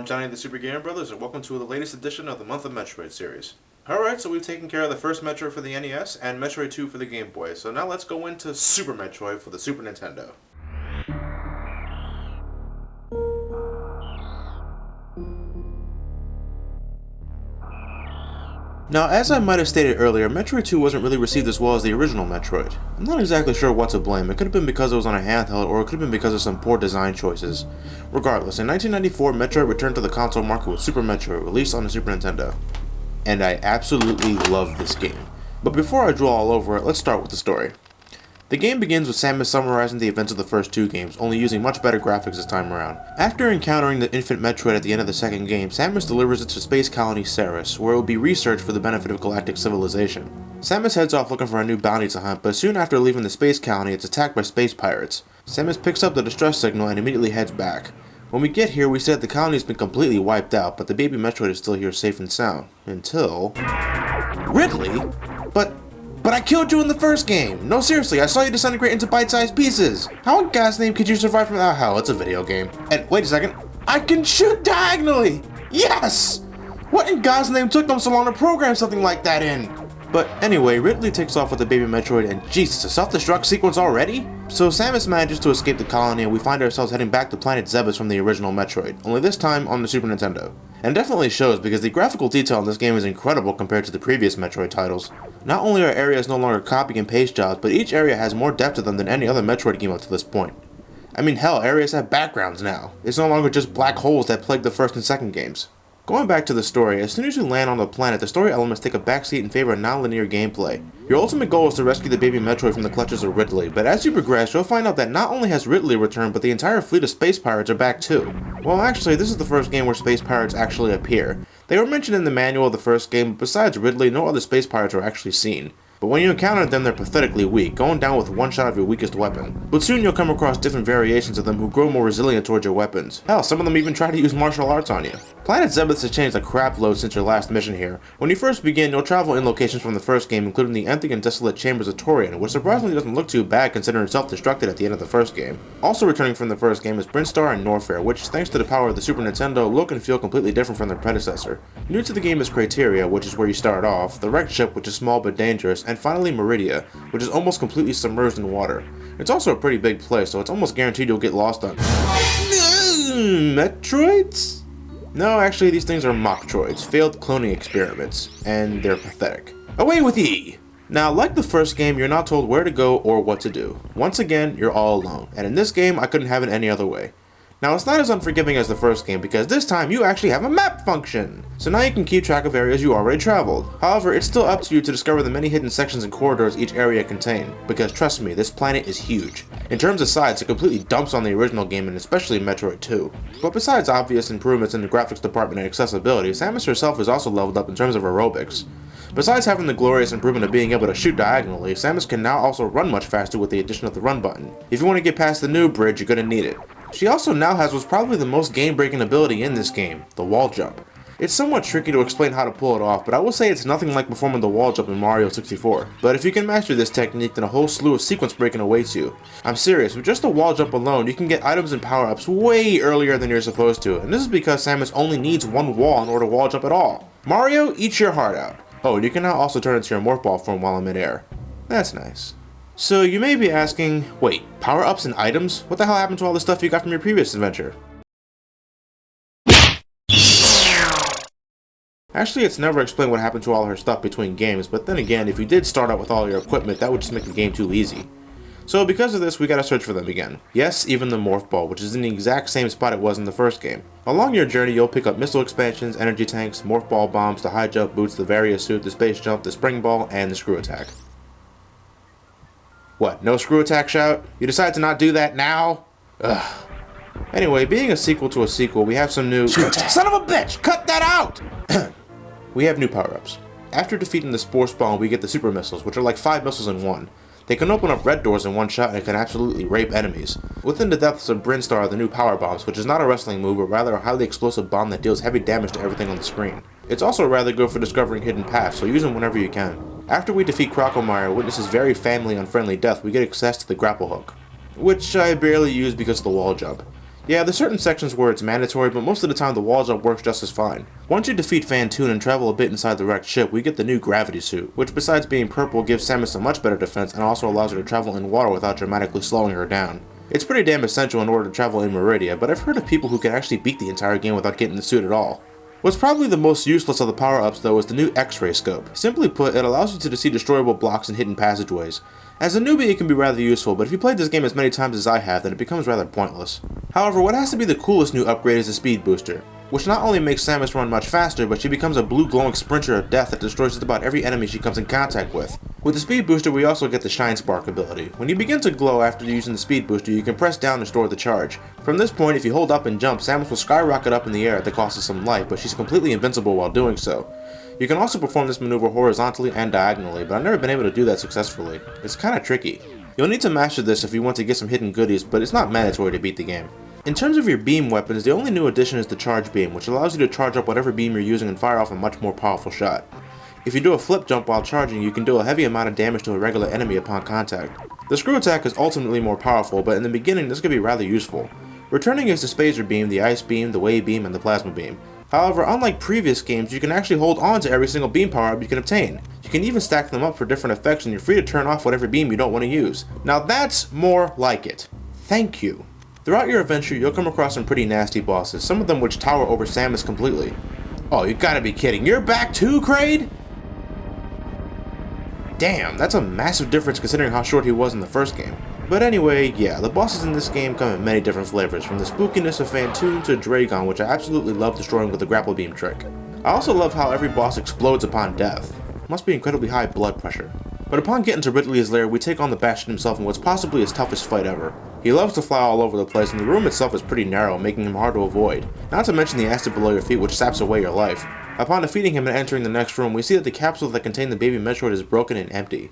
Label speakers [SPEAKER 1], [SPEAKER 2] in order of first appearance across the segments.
[SPEAKER 1] Johnny the Super Gamer Brothers, and welcome to the latest edition of the Month of Metroid series. Alright, so we've taken care of the first Metroid for the NES and Metroid 2 for the Game Boy, so now let's go into Super Metroid for the Super Nintendo. Now, as I might have stated earlier, Metroid 2 wasn't really received as well as the original Metroid. I'm not exactly sure what to blame. It could have been because it was on a handheld, or it could have been because of some poor design choices. Regardless, in 1994, Metroid returned to the console market with Super Metroid, released on the Super Nintendo. And I absolutely love this game. But before I draw all over it, let's start with the story. The game begins with Samus summarizing the events of the first two games, only using much better graphics this time around. After encountering the infant Metroid at the end of the second game, Samus delivers it to space colony Ceres, where it will be researched for the benefit of galactic civilization. Samus heads off looking for a new bounty to hunt, but soon after leaving the space colony, it's attacked by space pirates. Samus picks up the distress signal and immediately heads back. When we get here, we see that the colony's been completely wiped out, but the baby Metroid is still here safe and sound. Until... Ridley? But I killed you in the first game! No, seriously, I saw you disintegrate into bite-sized pieces! How in God's name could you survive from that? Hell, it's a video game. And wait a second, I can shoot diagonally! Yes! What in God's name took them so long to program something like that in? But anyway, Ridley takes off with the baby Metroid, and Jesus, a self-destruct sequence already? So Samus manages to escape the colony, and we find ourselves heading back to planet Zebes from the original Metroid, only this time on the Super Nintendo. And definitely shows because the graphical detail in this game is incredible compared to the previous Metroid titles. Not only are areas no longer copy and paste jobs, but each area has more depth to them than any other Metroid game up to this point. I mean, hell, areas have backgrounds now. It's no longer just black holes that plagued the first and second games. Going back to the story, as soon as you land on the planet, the story elements take a backseat in favor of non-linear gameplay. Your ultimate goal is to rescue the baby Metroid from the clutches of Ridley, but as you progress, you'll find out that not only has Ridley returned, but the entire fleet of space pirates are back too. Well, actually, this is the first game where space pirates actually appear. They were mentioned in the manual of the first game, but besides Ridley, no other space pirates are actually seen. But when you encounter them, they're pathetically weak, going down with one shot of your weakest weapon. But soon you'll come across different variations of them who grow more resilient towards your weapons. Hell, some of them even try to use martial arts on you. Planet Zebes has changed a crap load since your last mission here. When you first begin, you'll travel in locations from the first game, including the empty and desolate chambers of Torian, which surprisingly doesn't look too bad considering it self-destructed at the end of the first game. Also returning from the first game is Brinstar and Norfair, which, thanks to the power of the Super Nintendo, look and feel completely different from their predecessor. New to the game is Criteria, which is where you start off, the wrecked ship, which is small but dangerous, and finally Meridia, which is almost completely submerged in water. It's also a pretty big place, so it's almost guaranteed you'll get lost on Metroids? No, actually these things are mock-troids, failed cloning experiments, and they're pathetic. Away with ye! Now, like the first game, you're not told where to go or what to do. Once again, you're all alone, and in this game, I couldn't have it any other way. Now, it's not as unforgiving as the first game, because this time you actually have a map function! So now you can keep track of areas you already traveled. However, it's still up to you to discover the many hidden sections and corridors each area contain, because trust me, this planet is huge. In terms of size, it completely dumps on the original game and especially Metroid 2. But besides obvious improvements in the graphics department and accessibility, Samus herself is also leveled up in terms of aerobics. Besides having the glorious improvement of being able to shoot diagonally, Samus can now also run much faster with the addition of the run button. If you want to get past the new bridge, you're gonna need it. She also now has what's probably the most game-breaking ability in this game, the wall jump. It's somewhat tricky to explain how to pull it off, but I will say it's nothing like performing the wall jump in Mario 64. But if you can master this technique, then a whole slew of sequence breaking awaits you. I'm serious, with just the wall jump alone, you can get items and power-ups way earlier than you're supposed to, and this is because Samus only needs one wall in order to wall jump at all. Mario, eat your heart out. Oh, and you can now also turn into your morph ball form while in midair. That's nice. So you may be asking, wait, power-ups and items? What the hell happened to all the stuff you got from your previous adventure? Actually, it's never explained what happened to all her stuff between games, but then again, if you did start out with all your equipment, that would just make the game too easy. So because of this, we gotta search for them again. Yes, even the morph ball, which is in the exact same spot it was in the first game. Along your journey, you'll pick up missile expansions, energy tanks, morph ball bombs, the high jump boots, the various suit, the space jump, the spring ball, and the screw attack. What, no screw attack shout? You decide to not do that now? Ugh. Anyway, being a sequel to a sequel, we have some new— Son of a bitch! Cut that out! We have new power-ups. After defeating the Spore Spawn, we get the Super Missiles, which are like 5 missiles in one. They can open up red doors in one shot and can absolutely rape enemies. Within the depths of Brinstar are the new Power Bombs, which is not a wrestling move, but rather a highly explosive bomb that deals heavy damage to everything on the screen. It's also rather good for discovering hidden paths, so use them whenever you can. After we defeat Crocomire and witness his very family-unfriendly death, we get access to the grapple hook, which I barely use because of the wall jump. Yeah, there's certain sections where it's mandatory, but most of the time the wall jump works just as fine. Once you defeat Fantoon and travel a bit inside the wrecked ship, we get the new gravity suit, which besides being purple gives Samus a much better defense and also allows her to travel in water without dramatically slowing her down. It's pretty damn essential in order to travel in Meridia, but I've heard of people who can actually beat the entire game without getting the suit at all. What's probably the most useless of the power-ups though is the new X-ray scope. Simply put, it allows you to see destroyable blocks and hidden passageways. As a newbie it can be rather useful, but if you played this game as many times as I have, then it becomes rather pointless. However, what has to be the coolest new upgrade is the speed booster, which not only makes Samus run much faster, but she becomes a blue glowing sprinter of death that destroys just about every enemy she comes in contact with. With the speed booster we also get the Shine Spark ability. When you begin to glow after using the speed booster, you can press down to store the charge. From this point, if you hold up and jump, Samus will skyrocket up in the air at the cost of some life, but she's completely invincible while doing so. You can also perform this maneuver horizontally and diagonally, but I've never been able to do that successfully. It's kinda tricky. You'll need to master this if you want to get some hidden goodies, but it's not mandatory to beat the game. In terms of your beam weapons, the only new addition is the charge beam, which allows you to charge up whatever beam you're using and fire off a much more powerful shot. If you do a flip jump while charging, you can do a heavy amount of damage to a regular enemy upon contact. The screw attack is ultimately more powerful, but in the beginning this could be rather useful. Returning is the Spacer beam, the ice beam, the wave beam, and the plasma beam. However, unlike previous games, you can actually hold on to every single beam power-up you can obtain. You can even stack them up for different effects, and you're free to turn off whatever beam you don't want to use. Now that's more like it. Thank you. Throughout your adventure, you'll come across some pretty nasty bosses, some of them which tower over Samus completely. Oh, you gotta be kidding. You're back too, Kraid? Damn, that's a massive difference considering how short he was in the first game. But anyway, yeah, the bosses in this game come in many different flavors, from the spookiness of Fantoon to Dragon, which I absolutely love destroying with the grapple beam trick. I also love how every boss explodes upon death. Must be incredibly high blood pressure. But upon getting to Ridley's lair, we take on the Bastion himself in what's possibly his toughest fight ever. He loves to fly all over the place, and the room itself is pretty narrow, making him hard to avoid. Not to mention the acid below your feet, which saps away your life. Upon defeating him and entering the next room, we see that the capsule that contained the baby Metroid is broken and empty.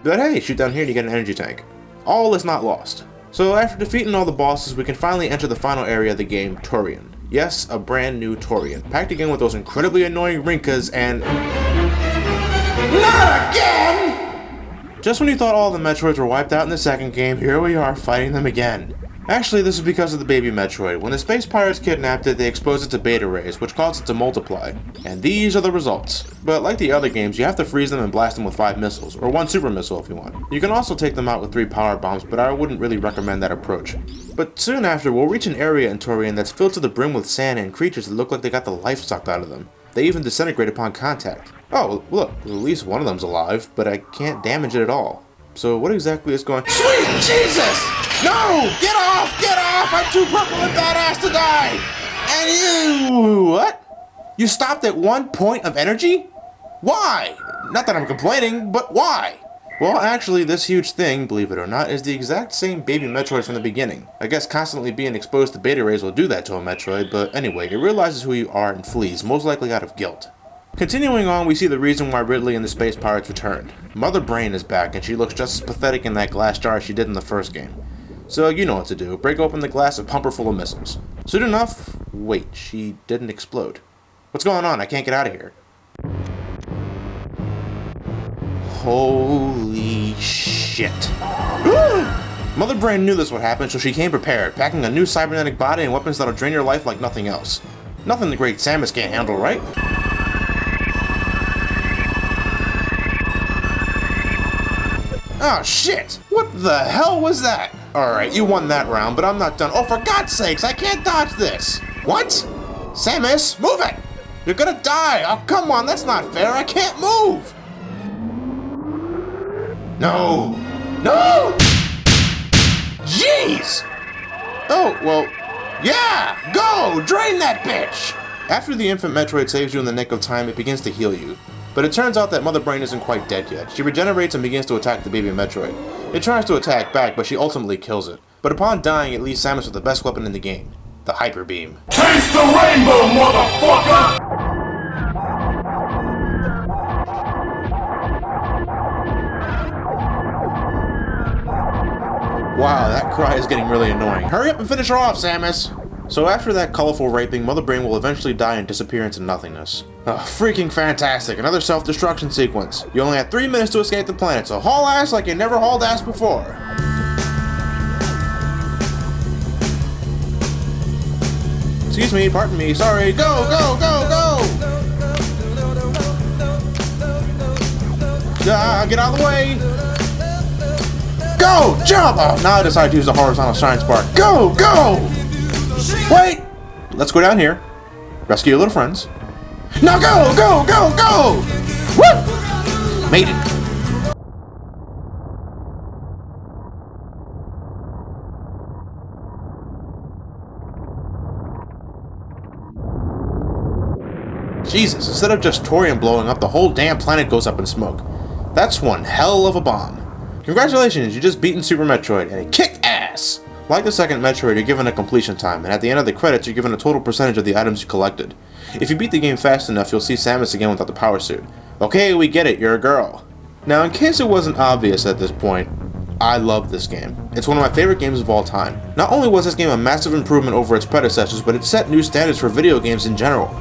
[SPEAKER 1] But hey, shoot down here and you get an energy tank. All is not lost. So after defeating all the bosses, we can finally enter the final area of the game, Torian. Yes, a brand new Torian, packed again with those incredibly annoying Rinkas and... NOT AGAIN! Just when you thought all the Metroids were wiped out in the second game, here we are fighting them again. Actually, this is because of the baby Metroid. When the space pirates kidnapped it, they exposed it to beta rays, which caused it to multiply. And these are the results. But like the other games, you have to freeze them and blast them with 5 missiles, or 1 super missile if you want. You can also take them out with 3 power bombs, but I wouldn't really recommend that approach. But soon after, we'll reach an area in Torian that's filled to the brim with sand and creatures that look like they got the life sucked out of them. They even disintegrate upon contact. Oh, look, at least one of them's alive, but I can't damage it at all. So what exactly is going... Sweet Jesus! No! Get off! Get off! I'm too purple and badass to die! And you... What? You stopped at 1 point of energy? Why? Not that I'm complaining, but why? Well, actually, this huge thing, believe it or not, is the exact same baby Metroid from the beginning. I guess constantly being exposed to beta rays will do that to a Metroid, but anyway, it realizes who you are and flees, most likely out of guilt. Continuing on, we see the reason why Ridley and the Space Pirates returned. Mother Brain is back, and she looks just as pathetic in that glass jar as she did in the first game. So you know what to do, break open the glass and pump her full of missiles. Soon enough, wait, she didn't explode. What's going on? I can't get out of here. Holy shit. Mother Brain knew this would happen, so she came prepared, packing a new cybernetic body and weapons that'll drain your life like nothing else. Nothing the great Samus can't handle, right? Oh shit! What the hell was that? Alright, you won that round, but I'm not done. Oh, for God's sakes, I can't dodge this! What? Samus, move it! You're gonna die! Oh, come on, that's not fair, I can't move! No! No! Jeez! Oh, well, yeah! Go! Drain that bitch! After the infant Metroid saves you in the nick of time, it begins to heal you. But it turns out that Mother Brain isn't quite dead yet. She regenerates and begins to attack the baby Metroid. It tries to attack back, but she ultimately kills it. But upon dying, it leaves Samus with the best weapon in the game, the Hyper Beam. Taste the rainbow, motherfucker! Wow, that cry is getting really annoying. Hurry up and finish her off, Samus! So after that colorful raping, Mother Brain will eventually die and disappear into nothingness. Freaking fantastic, another self-destruction sequence. You only had 3 minutes to escape the planet, so haul ass like you never hauled ass before. excuse me, pardon me, sorry. Go, go, go, go! Get out of the way! Go! Jump! Oh, now I decide to use the horizontal shine spark. Go! Go! Wait! Let's go down here. Rescue your little friends. Now go! Go! Go! Go! Woo! Made it. Jesus, instead of just Torian blowing up, the whole damn planet goes up in smoke. That's one hell of a bomb. Congratulations, you just beaten Super Metroid, and it kicked ass! Like the second Metroid, you're given a completion time, and at the end of the credits, you're given a total percentage of the items you collected. If you beat the game fast enough, you'll see Samus again without the power suit. Okay, we get it, you're a girl. Now, in case it wasn't obvious at this point, I love this game. It's one of my favorite games of all time. Not only was this game a massive improvement over its predecessors, but it set new standards for video games in general.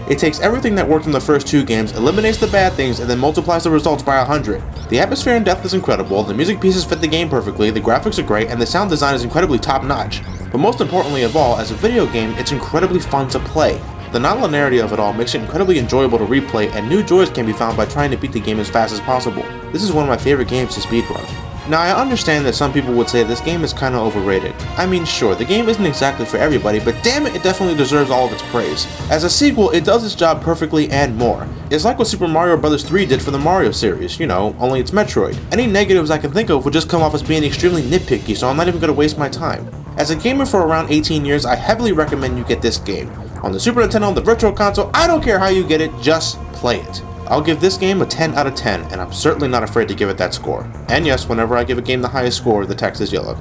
[SPEAKER 1] It takes everything that worked in the first two games, eliminates the bad things, and then multiplies the results by 100. The atmosphere and depth is incredible, the music pieces fit the game perfectly, the graphics are great, and the sound design is incredibly top-notch. But most importantly of all, as a video game, it's incredibly fun to play. The non-linearity of it all makes it incredibly enjoyable to replay, and new joys can be found by trying to beat the game as fast as possible. This is one of my favorite games to speedrun. Now, I understand that some people would say this game is kinda overrated. I mean, sure, the game isn't exactly for everybody, but damn it, it definitely deserves all of its praise. As a sequel, it does its job perfectly and more. It's like what Super Mario Bros. 3 did for the Mario series, you know, only it's Metroid. Any negatives I can think of would just come off as being extremely nitpicky, so I'm not even gonna waste my time. As a gamer for around 18 years, I heavily recommend you get this game. On the Super Nintendo, the Virtual Console, I don't care how you get it, just play it. I'll give this game a 10 out of 10, and I'm certainly not afraid to give it that score. And yes, whenever I give a game the highest score, the text is yellow.